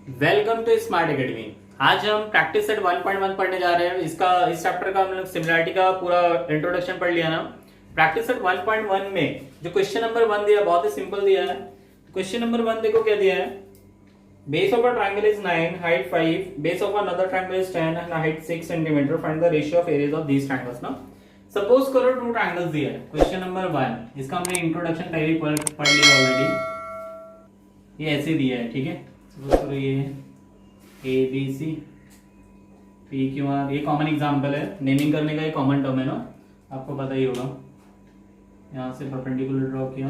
Welcome to smart academy. आज हम practice set 1.1 पढ़ने जा रहे हैं। इस चैप्टर का हम लोग सिमिलरिटी का पूरा इंट्रोडक्शन पढ़ लिया ना। प्रैक्टिस सेट 1.1 में जो क्वेश्चन नंबर 1 दिया बहुत ही सिंपल दिया है। क्वेश्चन नंबर 1 देखो क्या दिया है। Base of a triangle is 9, height 5, base of another triangle is 10 and height 6 centimetre. Find the ratio of areas of these triangles ना। सपोज करो टू ट्रायंगल्स दिया है। क्वेश्चन नंबर 1 इसका हमने इंट्रोडक्शन पहले ही पढ़ लिया ऑलरेडी। ये ऐसे दिया है, ठीक है। सपोज करो ये A B C P Q R, ये कॉमन एग्जांपल है। नेमिंग करने का ये कॉमन टर्म है ना, आपको पता ही होगा। यहाँ से परपेंडिकुलर ड्रॉ किया,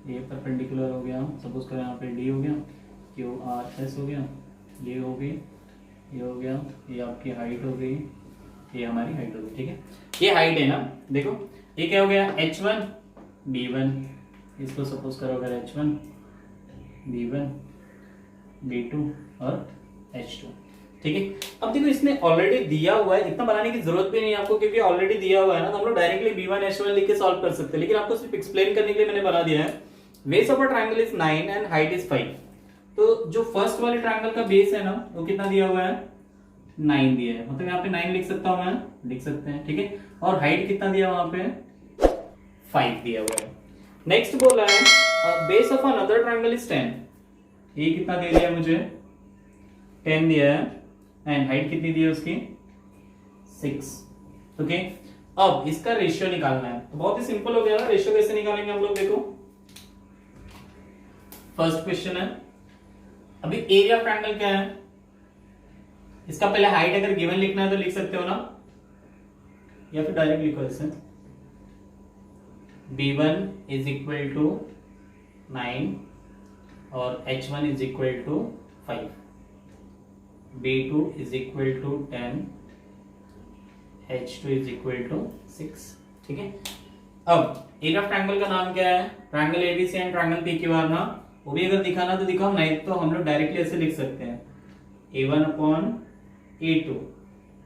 ये परपेंडिकुलर हो गया। सपोज करें यहाँ पे डी हो गया, क्यू आर एस हो गया, ये हो गई, ये हो गया, ये आपकी हाइट हो गई, ये हमारी हाइट हो गई, ठीक है। ये हाइट है ना। देखो ये क्या हो गया, h1 b1, इसको सपोज करो अगर h1 b1 b2 और h2, ठीक है। अब देखो इसने ऑलरेडी दिया हुआ है, इतना बनाने की जरूरत भी नहीं है आपको, क्योंकि ऑलरेडी दिया हुआ है ना। तो हम लोग डायरेक्टली b1 h1 लिख के सॉल्व कर सकते हैं, लेकिन आपको सिर्फ एक्सप्लेन करने के लिए मैंने बना दिया है। Base of a triangle is 9 and height is 5। तो जो फर्स्ट वाले ट्रायंगल का बेस है ना, वो कितना दिया हुआ है, 9 दिया है। मतलब यहाँ पे 9 लिख सकता हूं मैं, लिख सकते हैं, ठीक है। और हाइट कितना दिया वहां पे, 5 दिया हुआ है। नेक्स्ट बोला है base of another triangle is 10। ये कितना दे दिया मुझे, 10 दिया है। एंड हाइट कितनी दी है उसकी, 6, ओके। अब इसका रेशियो निकालना है, तो बहुत ही सिंपल हो गया ना। रेशियो कैसे निकालेंगे हम लोग, देखो फर्स्ट क्वेश्चन है। अभी एरिया ऑफ ट्रायंगल क्या है, इसका पहले हाइट अगर गिवन लिखना है तो लिख सकते हो ना, या फिर डायरेक्ट लिखो ऐसे। b1 इज इक्वल टू 9 और h1 is equal to 5, b2 is equal to 10, h2 is equal to 6, ठीक है। अब एरिया ऑफ ट्रायंगल का नाम क्या है, triangle ABC and triangle PQR ना। वो भी अगर दिखाना तो दिखाओ, नहीं तो हम लोग डायरेक्टली ऐसे लिख सकते हैं, a1 upon a2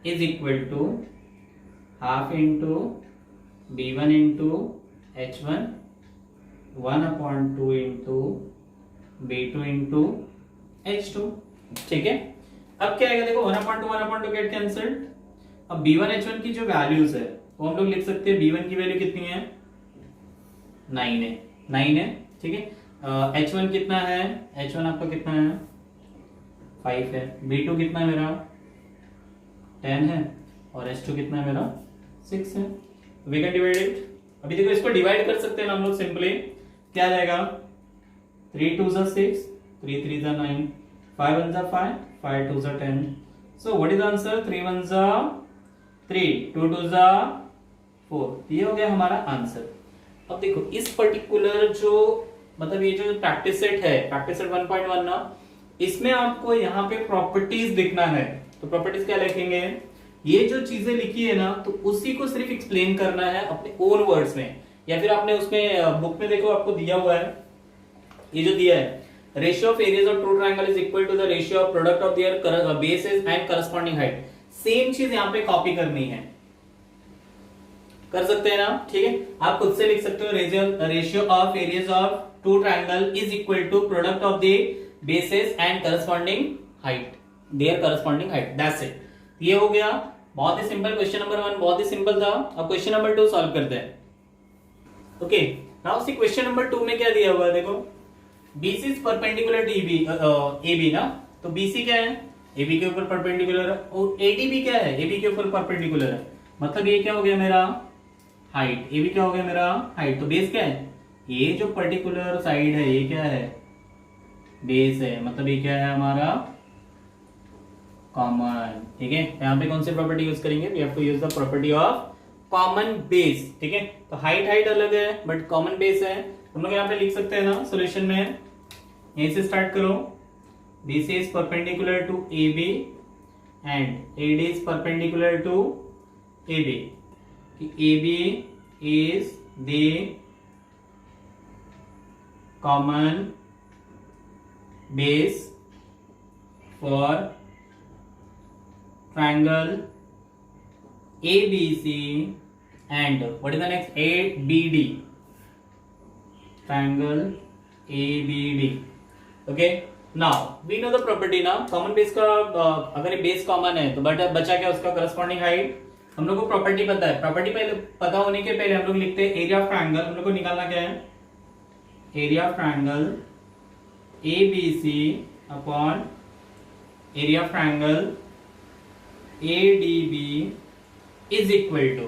is equal to half into b1 into h1, 1 upon 2 into b2 into h2, ठीक है। अब क्या आएगा, देखो 1/2 गेट कैंसल्ड। अब b1 h1 की जो वैल्यूज है वो हम लोग लिख सकते हैं। b1 की वैल्यू कितनी है, 9 है, ठीक है। h1 कितना है, h1 आपका कितना है, 5 है। b2 कितना है मेरा, 10 है। और h2 कितना है मेरा, 6 है। We can divide it. अभी देखो इसको डिवाइड कर सकते हैं हम लोग सिंपली। क्या आ जाएगा, 3 2 6, 3 3 9, 5 1 5, 5 2 10। So what is the answer, 3 1 3, 2 2 4। ये हो गया हमारा आंसर। अब देखो इस पर्टिकुलर जो मतलब ये जो प्रैक्टिस सेट है, प्रैक्टिस सेट 1.1 ना, इसमें आपको यहाँ पे प्रॉपर्टीज लिखना है। तो प्रॉपर्टीज क्या लिखेंगे, ये जो चीजें लिखी है ना, तो उसी को सिर्फ एक्सप्लेन करना है अपने ओन वर्ड्स में, या फिर आपने उसमें बुक में देखो आपको दिया हुआ है, ये जो दिया है, ratio of areas of two triangle is equal to the ratio of product of their bases and corresponding height. Same चीज यहाँ पे कॉपी करनी है, कर सकते हैं ना, ठीक है। आप खुद से लिख सकते हो, ratio of areas of two triangle is equal to product of the bases and corresponding height, their corresponding height, that's it. ये हो गया, बहुत ही सिंपल। क्वेश्चन नंबर 1 बहुत ही सिंपल था। अब क्वेश्चन नंबर 2 सॉल्व करते हैं, okay. Now see question number 2 में क्या दिया हुआ है, देखो BC is perpendicular to AB ना। तो BC क्या है, AB के ऊपर परपेंडिकुलर है। और ADB क्या है, AB के ऊपर परपेंडिकुलर है। मतलब ये क्या हो गया मेरा, हाइट। AB क्या हो गया मेरा, हाइट। तो बेस क्या है, ये जो पर्टिकुलर साइड है ये क्या है, बेस है। मतलब ये क्या है हमारा, कॉमन, ठीक है। यहाँ पे कौन सी प्रॉपर्टी यूज करेंगे, we have to use the property of common base, ठीक है। तो हाइट अलग है बट कॉमन बेस है। हम लोग यहाँ पे लिख सकते हैं ना सॉल्यूशन में, यहीं से स्टार्ट करो। BC is perpendicular to AB and AD is perpendicular to AB। AB is the common base for triangle ABC and what is the next, ABD, triangle ABD, okay। Now we know the property ना, common base का अगर ये base common है तो but बचा क्या उसका corresponding height. हम लोग को प्रॉपर्टी पता है, प्रॉपर्टी पहले पता होने के पहले हम लोग लिखते हैं एरिया ऑफ ट्रायंगल। हम लोग को निकालना क्या है, area of triangle A B C upon area of triangle A D B is equal to,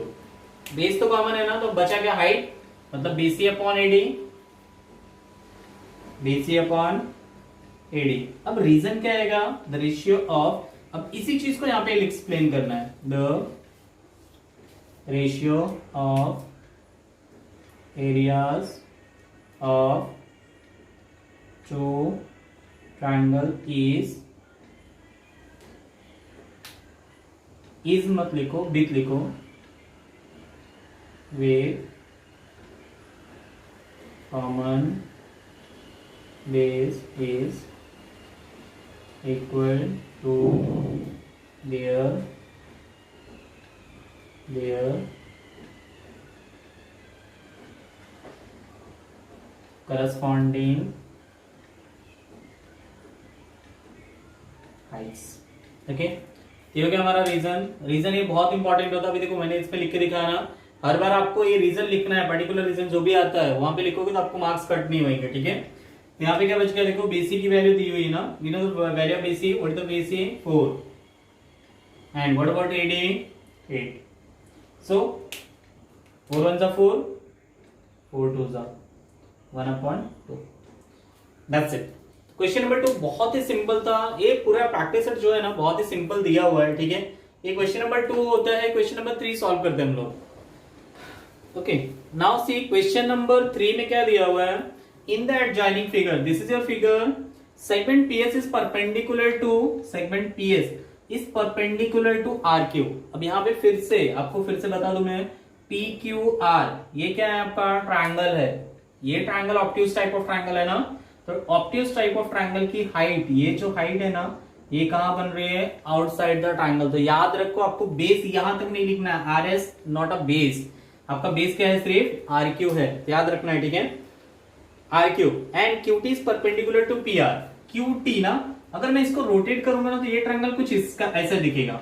base तो कॉमन है ना तो बचा क्या हाइट, मतलब BC upon AD, BC upon AD. अब रीजन क्या आएगा, द रेशियो ऑफ, अब इसी चीज को यहां पे एक्सप्लेन करना है, the ratio of areas of two triangle is मत लिखो, बिट लिखो, with common base is equal to their corresponding heights। Okay, ये हो गया हमारा रीजन ये बहुत इंपॉर्टेंट होता है। अभी देखो मैंने इस पे लिख के दिखाया ना, हर बार आपको ये रीजन लिखना है, पर्टिकुलर रीजन जो भी आता है वहां पे लिखोगे तो आपको मार्क्स कट नहीं होंगे, ठीक है। यहाँ पे क्या बच गया, देखो बीसी की वैल्यू दी हुई है ना, you know the value of BC, what is the BC 4 and what about AD 8, so 4 1 जा 4, 4 2 जा 1/2, दैट्स इट। क्वेश्चन नंबर 2 बहुत ही सिंपल था, ये पूरा प्रैक्टिस सेट जो है ना बहुत ही सिंपल दिया हुआ है, ठीक है। ये क्वेश्चन नंबर 2 होता है। क्वेश्चन नंबर 3 सॉल्व करते हैं हम लोग। Okay, now see question number 3 में क्या दिया हुआ है, in the adjoining figure, this is your figure, segment PS is perpendicular to, segment PS is perpendicular to RQ. अब यहाँ पे फिर से आपको फिर से बता दूं मैं, पी क्यू आर ये क्या है आपका ट्रायंगल है, ये triangle obtuse type of triangle है ना, तो ऑब्ट्यूज टाइप ऑफ ट्रायंगल की हाइट, ये जो हाइट है ना ये कहां बन रही है, आउटसाइड द ट्रायंगल। तो याद रखो आपको बेस यहां तक नहीं लिखना है, R S not a base, आपका बेस क्या है, सिर्फ आर क्यू है, तो याद रखना है, ठीक है। R Q and Q T is perpendicular to P R. Q T ना अगर मैं इसको रोटेट करूंगा ना तो ये ट्रायंगल कुछ इसका ऐसा दिखेगा,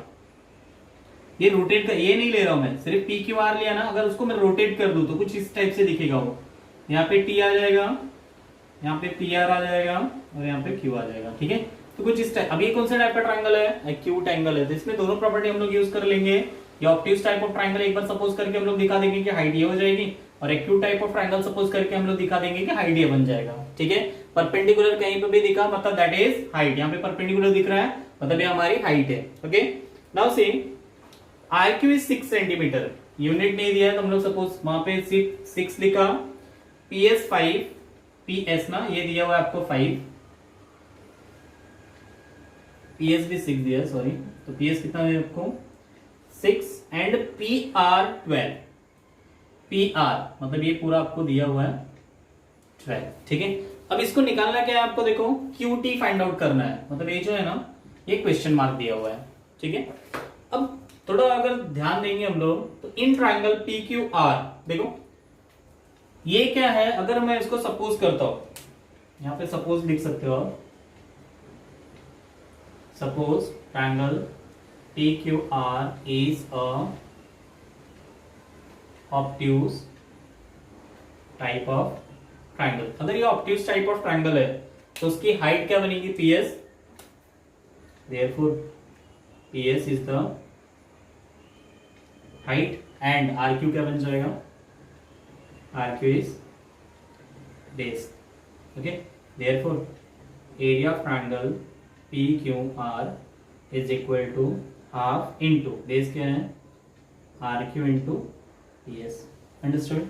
ये रोटेट का ये नहीं ले रहा हूं मैं, सिर्फ पी क्यू आर लिया ना, अगर उसको मैं रोटेट कर दूं तो कुछ इस टाइप से दिखेगा वो, यहाँ पे टी आ जाएगा, यहाँ पे पी आर आ जाएगा और यहाँ पे क्यू आ जाएगा, ठीक है। तो कुछ इस टाइप, अब ये कौन सा टाइप का ट्रायंगल है, एक्यूट एंगल है, तो इसमें दोनों प्रॉपर्टी हम लोग यूज कर लेंगे। ये ऑब्ट्यूज टाइप ऑफ ट्रायंगल एक बार सपोज करके हम लोग दिखा देंगे कि हाइट ये हो जाएगी, और acute type of triangle suppose करके हम लोग दिखा देंगे कि हाइट ये बन जाएगा, ठीक है। परपेंडिकुलर कहीं पे भी दिखा मतलब दैट इज हाइट, यहाँ पे परपेंडिकुलर दिख रहा है मतलब ये हमारी हाइट है, okay. Now C RQ is 6 centimetre, unit नहीं दिया है तो हम लोग सपोज वहां पे 6 लिखा, पीएस 5, पीएस ना ये दिया हुआ है आपको 5, पीएस भी 6 दिया है, सॉरी, तो पीएस कितना है आपको 6 and P R 12, P R मतलब ये पूरा आपको दिया हुआ है 12, ठीक है। अब इसको निकालना क्या है आपको, देखो क्यू टी फाइंड आउट करना है, मतलब ये जो है ना ये क्वेश्चन मार्क दिया हुआ है, ठीक है। अब थोड़ा अगर ध्यान देंगे हम लोग तो in triangle P Q are, देखो ये क्या है, अगर मैं इसको सपोज करता हूं, यहां पे सपोज लिख सकते हो आप, suppose triangle P Q R is a obtuse type of triangle. अगर ये ऑब्ट्यूज टाइप ऑफ ट्रायंगल है तो उसकी हाइट क्या बनेगी, PS, therefore PS is the height and RQ क्या बन जाएगा, RQ is base, okay. Therefore area of triangle P Q R is equal to half into base क्या है, आरक्यू इंटू पीएस, अंडरस्टूड,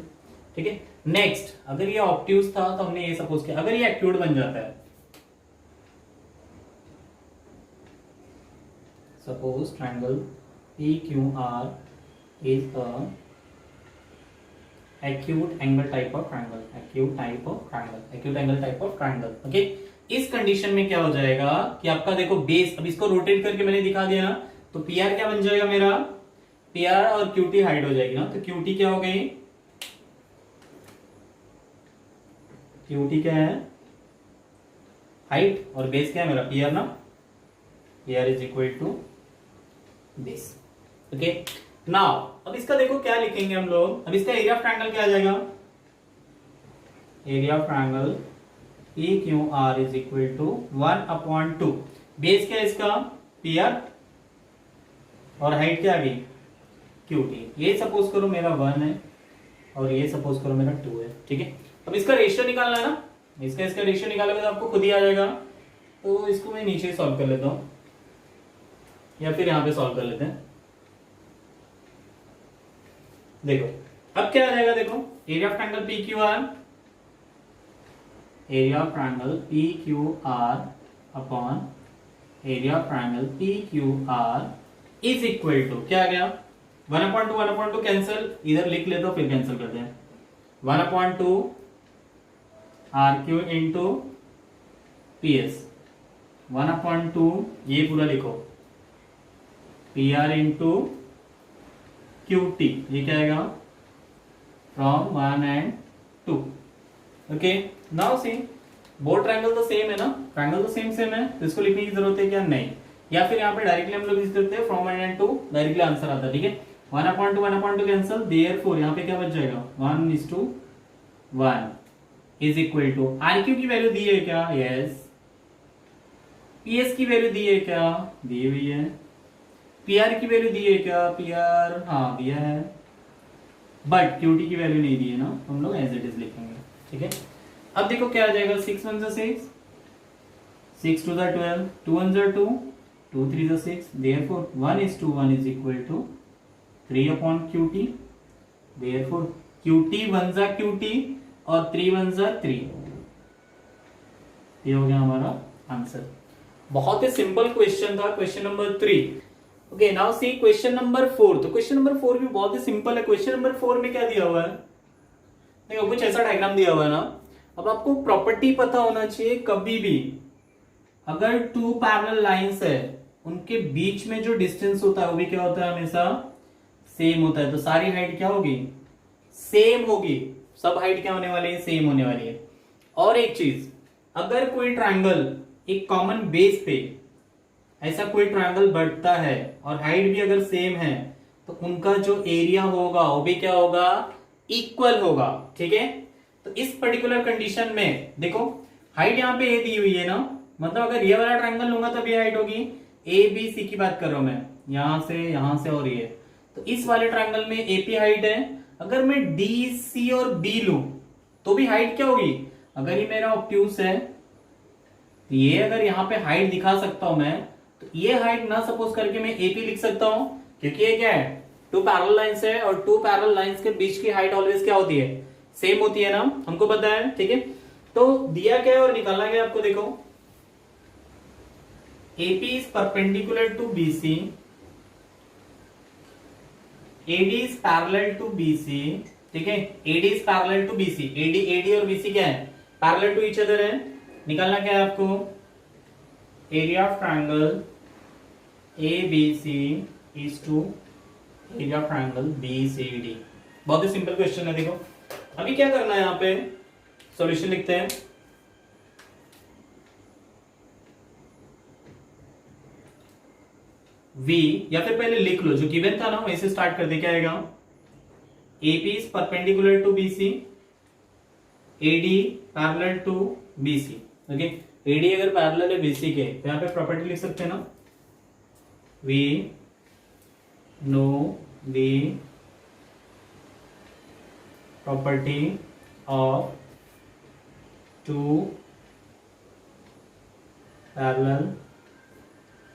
ठीक है। नेक्स्ट अगर ये ऑब्ट्यूज था तो हमने ये सपोज किया, अगर ये एक्यूट बन जाता है, suppose triangle P Q R is a acute angle type of triangle, acute type of triangle, acute angle type of triangle, okay. इस कंडीशन में क्या हो जाएगा कि आपका देखो बेस, अब इसको रोटेट करके मैंने दिखा दिया ना, तो पी आर क्या बन जाएगा मेरा, पी आर और क्यू टी हाइट हो जाएगी ना, तो क्यू टी क्या हो गई, क्यू टी क्या है हाइट और बेस क्या है मेरा पी आर ना, P R is equal to base. Okay now अब इसका देखो क्या लिखेंगे हम लोग, अब इसका एरिया ऑफ ट्रायंगल क्या आ जाएगा, area of triangle P Q R is equal to 1/2, base क्या है इसका पी आर और हाइट क्या आ गई क्यू टी। ये सपोज करो मेरा 1 है और ये सपोज करो मेरा 2 है, ठीक है। अब इसका रेशियो निकालना है ना, इसका रेशियो निकालोगे तो आपको खुद ही आ जाएगा। तो इसको मैं नीचे सॉल्व कर लेता हूं या फिर यहां पे सॉल्व कर लेते हैं। देखो अब क्या आ जाएगा, देखो area of triangle P Q R, area of triangle P Q R upon area of triangle P Q R is equal to क्या आ गया 1/2 कैंसिल, इधर लिख लेते हो फिर कैंसिल करते हैं। 1/2 R Q into P S, 1/2 ये पूरा लिखो P R into Q T, ये क्या आएगा from 1 and 2। Okay now see both triangle तो सेम है ना, ट्रायंगल तो सेम है, तो इसको लिखने की जरूरत है क्या, नहीं। या फिर यहाँ पे डायरेक्टली हम लोग लिख सकते हैं फ्रॉम 1 and 2, डायरेक्टली आंसर आता है, ठीक है। 1/2 कैंसिल, देयरफॉर यहाँ पे क्या बच जाएगा 1:1 is equal to R Q की वैल्यू दी है क्या, यस। पी एस की वैल्यू दी है क्या, दी हुई है। पी आर की वैल्यू दी है क्या, पी आर हाँ दिया है, बट क्यू टी की वैल्यू नहीं दी है ना, हम लोग एज इट इज लिखेंगे, ठीक है। अब देखो क्या आ जाएगा 6 1 6, 6 2 12, 2 1 2, 2 3 6, therefore 1:1 is equal to 3/QT, therefore QT 1 QT और 3 1 3, ये हो गया हमारा आंसर। बहुत ही सिंपल क्वेश्चन था, question number 3। Okay now see question number 4। तो क्वेश्चन नंबर 4 भी बहुत ही सिंपल है। क्वेश्चन नंबर 4 में क्या दिया हुआ है, देखो कुछ ऐसा डायग्राम दिया हुआ है ना। अब आपको प्रॉपर्टी पता होना चाहिए, कभी भी अगर 2 पैरेलल लाइंस है उनके बीच में जो डिस्टेंस होता है वो भी क्या होता है, हमेशा सेम होता है। तो सारी हाइट क्या होगी, सेम होगी, सब हाइट क्या होने वाली है, सेम होने वाली है। और एक चीज, अगर कोई ट्रायंगल एक कॉमन बेस पे ऐसा कोई ट्रायंगल बढ़ता है और हाइट भी अगर सेम है तो उनका जो एरिया होगा वो भी क्या होगा, इक्वल होगा, ठीक है। तो इस पर्टिकुलर कंडीशन में देखो हाइट यहाँ पे ए दी हुई है ना, मतलब अगर ये वाला ट्रायंगल लूंगा तब ये हाइट होगी, ए बी सी की बात कर रहा हूं मैं, यहां से और ये। तो इस वाले ट्रायंगल में एपी हाइट है, अगर मैं डी सी और बी लूं तो भी हाइट क्या होगी, अगर ये मेरा ऑब्ट्यूस है तो ये अगर यहाँ पे हाइट दिखा सकता हूं मैं, तो ये हाइट ना सपोज करके मैं एपी लिख सकता हूं, क्योंकि ये क्या है 2 पैरेलल लाइंस है और 2 पैरेलल लाइंस के बीच की हाइट ऑलवेज क्या होती है, सेम होती है ना, हमको पता है, ठीक है। तो दिया क्या है और निकालना क्या आपको, देखो AP is perpendicular to BC, AD is parallel to BC, ठीक है। AD is parallel to BC, AD और BC क्या है, पैरेलल टू ईच अदर है। निकालना क्या है आपको, area of triangle ABC is to area of triangle BCD। बहुत ही सिंपल क्वेश्चन है। देखो अभी क्या करना है, यहाँ पे सॉल्यूशन लिखते हैं। V या फिर पहले लिख लो जो गिवन था ना वैसे स्टार्ट कर दे, क्या आएगा, AP is perpendicular to BC, AD parallel to BC, okay. AD अगर पैरेलल है BC के तो यहाँ पे प्रॉपर्टी लिख सकते हैं ना, We know the property of 2 parallel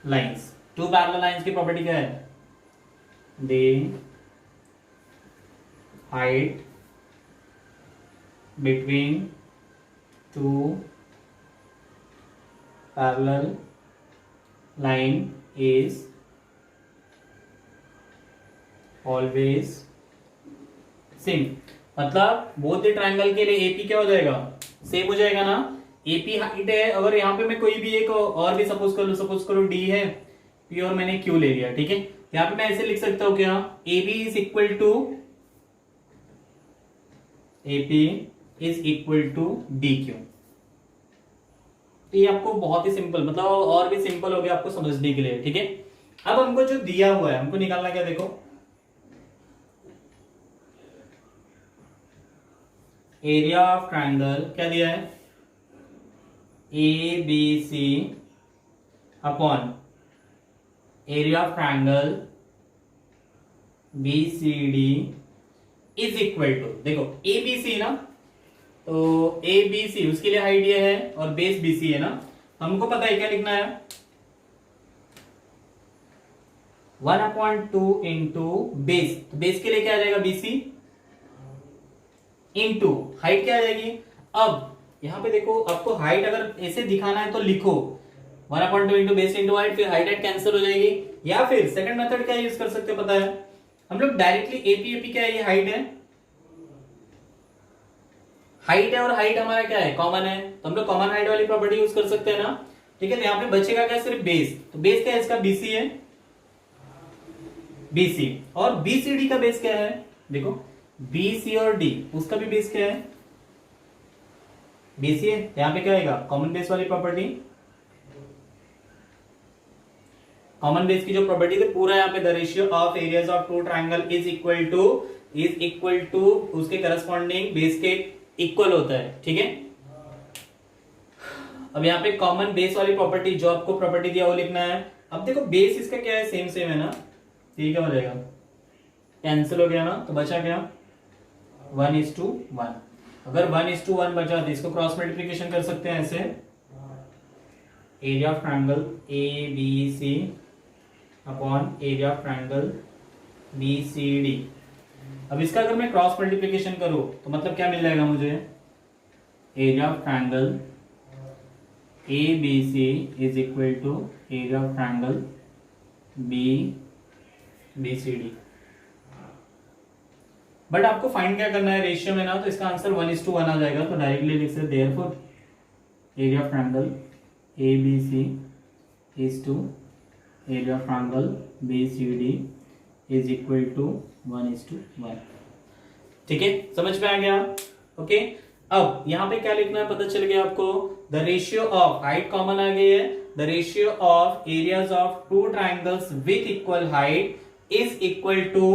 lines। 2 parallel lines की प्रॉपर्टी क्या है, the height between 2 parallel line is always same। मतलब बोथ ट्रायंगल के लिए एपी क्या हो जाएगा, सेम हो जाएगा ना। एपी हाइट है, अगर यहाँ पे मैं कोई भी एक और भी सपोज करो डी है, पी और मैंने क्यू ले लिया, ठीक है। यहाँ पे मैं ऐसे लिख सकता हूं क्या, AB is equal to D Q, तो ये आपको बहुत ही सिंपल, मतलब और भी सिंपल हो गया आपको समझने के लिए, ठीक है। अब हमको जो दिया हुआ है हमको निकालना क्या, देखो एरिया ऑफ ट्रायंगल क्या दिया है, A B C upon area of triangle B C D is equal to, देखो ए बी सी ना, तो ए बी सी उसके लिए हाइट ये है और बेस बी सी है ना, हमको पता है क्या लिखना है, 1/2 इंटू बेस, तो बेस के लिए क्या आ जाएगा बीसी इंटू हाइट क्या आ जाएगी। अब यहां पे देखो आपको हाइट अगर ऐसे दिखाना है तो लिखो 1/2 इंटू बेस इंटू हाइट, फिर हाइट कैंसिल हो जाएगी, या फिर सेकंड मेथड क्या यूज कर सकते हो पता है, हम लोग डायरेक्टली एपी एपी क्या है, ये हाइट है, हाइट है और हाइट हमारा क्या है कॉमन है, तो हम लोग कॉमन हाइट वाली प्रॉपर्टी यूज कर सकते हैं ना, ठीक है। तो यहाँ पे बचेगा क्या, सिर्फ बेस, तो बेस क्या है इसका बीसी है, बीसी, और बीसीडी का बेस क्या है, देखो बीसी और डी उसका भी बेस क्या है बीसी है, यहाँ पे क्या आएगा कॉमन बेस वाली प्रॉपर्टी, कॉमन बेस की जो प्रॉपर्टी है पूरा यहाँ पे the ratio of areas of two triangle is equal to उसके करस्पॉन्डिंग बेस के इक्वल होता है, ठीक है। अब यहाँ पे कॉमन बेस वाली प्रॉपर्टी जो आपको प्रॉपर्टी दिया वो लिखना है। अब देखो बेस इसका क्या है, सेम सेम है ना, ठीक है, हो जाएगा कैंसिल हो गया ना, तो बचा क्या 1:1। अगर 1:1 बचा तो इसको क्रॉस मल्टीप्लीकेशन कर सकते हैं ऐसे, area of triangle A B C upon area of triangle B C D. अब इसका अगर मैं क्रॉस मल्टीप्लीकेशन करूं तो मतलब क्या मिल जाएगा मुझे, area of triangle A B C is equal to area of triangle B C D. But आपको फाइंड क्या करना है रेशियो में ना, तो इसका आंसर 1:1 आ जाएगा, तो डायरेक्टली लिख सकते therefore area of triangle A B C is to area of triangle B C D is equal to 1:1। ठीक है, समझ में आ गया, ओके। अब यहां पे क्या लिखना है पता चल गया आपको, the ratio of height common आ गई है, the ratio of areas of two triangles with equal height is equal to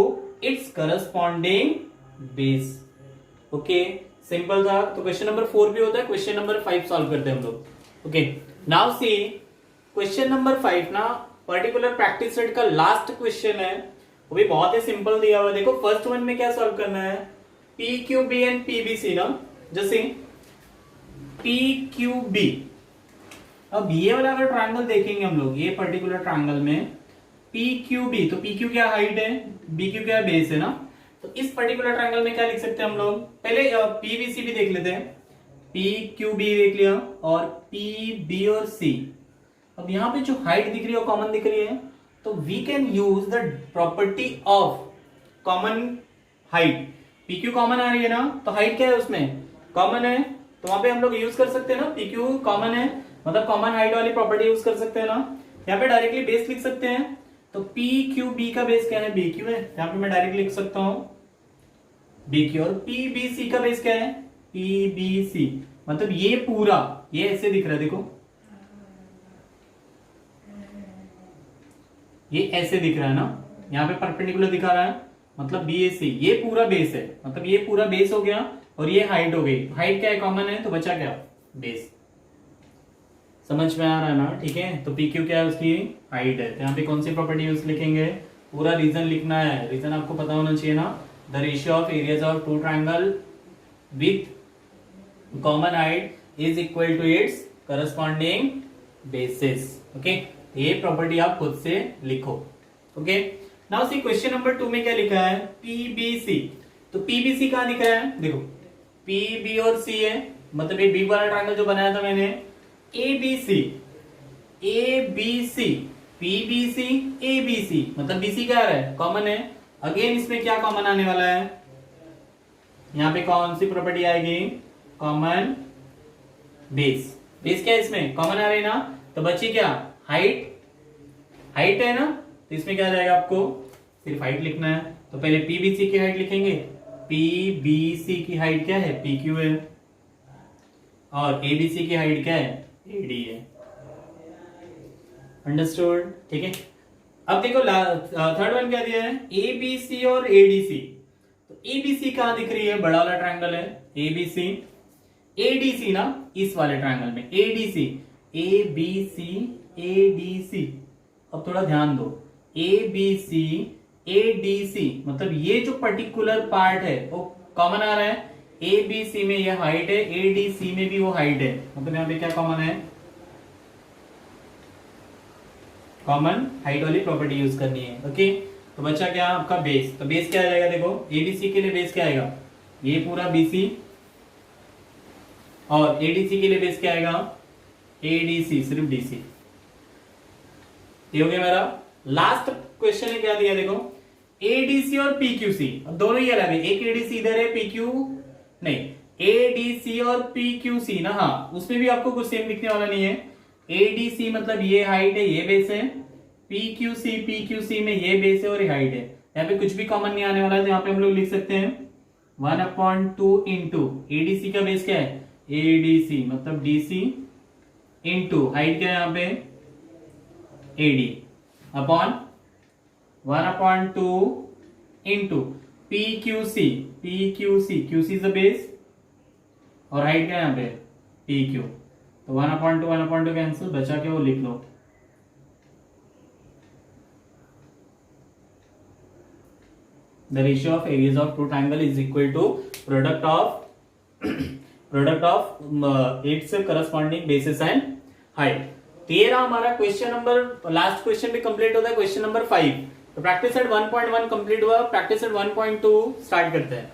its corresponding base. Okay, simple था। तो क्वेश्चन नंबर 4 भी होता है, क्वेश्चन नंबर 5 सॉल्व करते हैं हम लोग। Okay, now see question number 5 ना पर्टिकुलर प्रैक्टिस सेट का लास्ट क्वेश्चन है, वो भी बहुत ही सिंपल दिया हुआ है। देखो फर्स्ट वन में क्या सॉल्व करना है, P Q B and PBC ना, जैसे पी क्यू बी। अब ये वाला अगर ट्रायंगल देखेंगे हम लोग, ये पर्टिकुलर ट्रायंगल में पी क्यू बी, तो पी क्यू क्या हाइट है, बी क्यू क्या बेस है ना, तो इस पर्टिकुलर ट्रायंगल में क्या लिख सकते हैं हम लोग, पहले पीबीसी भी देख लेते हैं, पी क्यू बी देख लिया और पी बी और सी। अब यहां पे जो हाइट दिख रही है वो कॉमन दिख रही है, तो we can use the property of common height. P Q common आ रही है ना, तो हाइट क्या है उसमें कॉमन है, तो वहां पे हम लोग यूज कर सकते हैं ना, पी क्यू कॉमन है मतलब कॉमन हाइट वाली प्रॉपर्टी यूज कर सकते हैं ना। यहाँ पे डायरेक्टली बेस लिख सकते हैं, तो पी क्यू बी का बेस क्या है, बी क्यू है, यहाँ पे मैं डायरेक्टली लिख सकता हूं बी क्यू। और पी बी सी का बेस क्या है, पी बी सी, मतलब ये पूरा ये ऐसे दिख रहा है, देखो ये ऐसे दिख रहा है ना, यहाँ पे परपेंडिकुलर दिखा रहा है, मतलब बी ए सी, ये पूरा बेस है, मतलब ये पूरा बेस हो गया और ये हाइट हो गई। हाइट क्या है कॉमन है, तो बचा क्या बेस। समझ में आ रहा है ना, ठीक है। तो पी क्यू क्या है उसकी हाइट है, तो यहाँ पे कौन सी प्रॉपर्टी यूज लिखेंगे, पूरा रीजन लिखना है, रीजन आपको पता होना चाहिए ना, the ratio of areas of two triangle with common height is equal to its corresponding basis. Okay, ये प्रॉपर्टी आप खुद से लिखो। Okay, now see question number 2 में क्या लिखा है, पीबीसी। तो पीबीसी कहां दिख रहा है, देखो पी बी और सी है, मतलब ये बी वाला ट्रायंगल जो बनाया था मैंने, एबीसी एबीसी पीबीसी एबीसी, मतलब बीसी क्या आ रहा है कॉमन है। अगेन इसमें क्या कॉमन आने वाला है, यहां पे कौन सी प्रॉपर्टी आएगी, कॉमन बेस। बेस क्या है इसमें कॉमन आ रही है ना, तो बची क्या हाइट, हाइट है ना, तो इसमें क्या आ जाएगा, आपको सिर्फ हाइट लिखना है। तो पहले पीबीसी की हाइट लिखेंगे, पीबीसी की हाइट क्या है, पी क्यू है, और एबीसी की हाइट क्या है, एडी है। अंडरस्टूड? ठीक है। अब देखो थर्ड वन क्या दिया है, एबीसी और एडीसी। तो एबीसी कहां दिख रही है, बड़ा वाला ट्रायंगल है एबीसी। एडीसी ना इस वाले ट्रायंगल में, एडीसी एबीसी एडीसी। अब थोड़ा ध्यान दो, एबीसी एडीसी मतलब ये जो पर्टिकुलर पार्ट है वो कॉमन आ रहा है। एबीसी में ये हाइट है, एडीसी में भी वो हाइट है, मतलब यहां पे क्या कॉमन है, कॉमन हाइट वाली प्रॉपर्टी यूज करनी है। ओके, तो बचा क्या आपका बेस। तो बेस क्या आ जाएगा, देखो एबीसी के लिए बेस क्या आएगा, ये पूरा बीसी, और एडीसी के लिए बेस क्या आएगा, एडीसी सिर्फ डीसी। ये हो गया मेरा। लास्ट क्वेश्चन है, क्या दिया देखो, एडीसी और पीक्यूसी, दोनों ही अलग है, एक एडीसी इधर है, पीक्यू नहीं, एडीसी और पीक्यूसी ना, हाँ उसमें भी आपको कुछ सेम दिखने वाला नहीं है। एडीसी मतलब ये हाइट है, ये बेस है, पीक्यूसी में ये बेस है और ये हाइट है। यहाँ पे कुछ भी कॉमन नहीं आने वाला है, तो यहाँ पे हम लोग लिख सकते हैं 1/2 इंटू एडीसी का बेस क्या है, एडीसी मतलब डीसी इंटू हाइट क्या है यहाँ पे AD, upon 1/2 into PQC, QC is the base और हाइट क्या है यहाँ पे पीक्यू। तो 1/2 कैंसिल, बचा के वो लिख लो, the ratio of areas of two triangle is equal to product of its corresponding basis and height. तो ये रहा हमारा क्वेश्चन नंबर, लास्ट क्वेश्चन भी कंप्लीट होता है, क्वेश्चन नंबर 5। तो प्रैक्टिस सेट 1.1 कंप्लीट हुआ, प्रैक्टिस सेट 1.2 स्टार्ट करते हैं।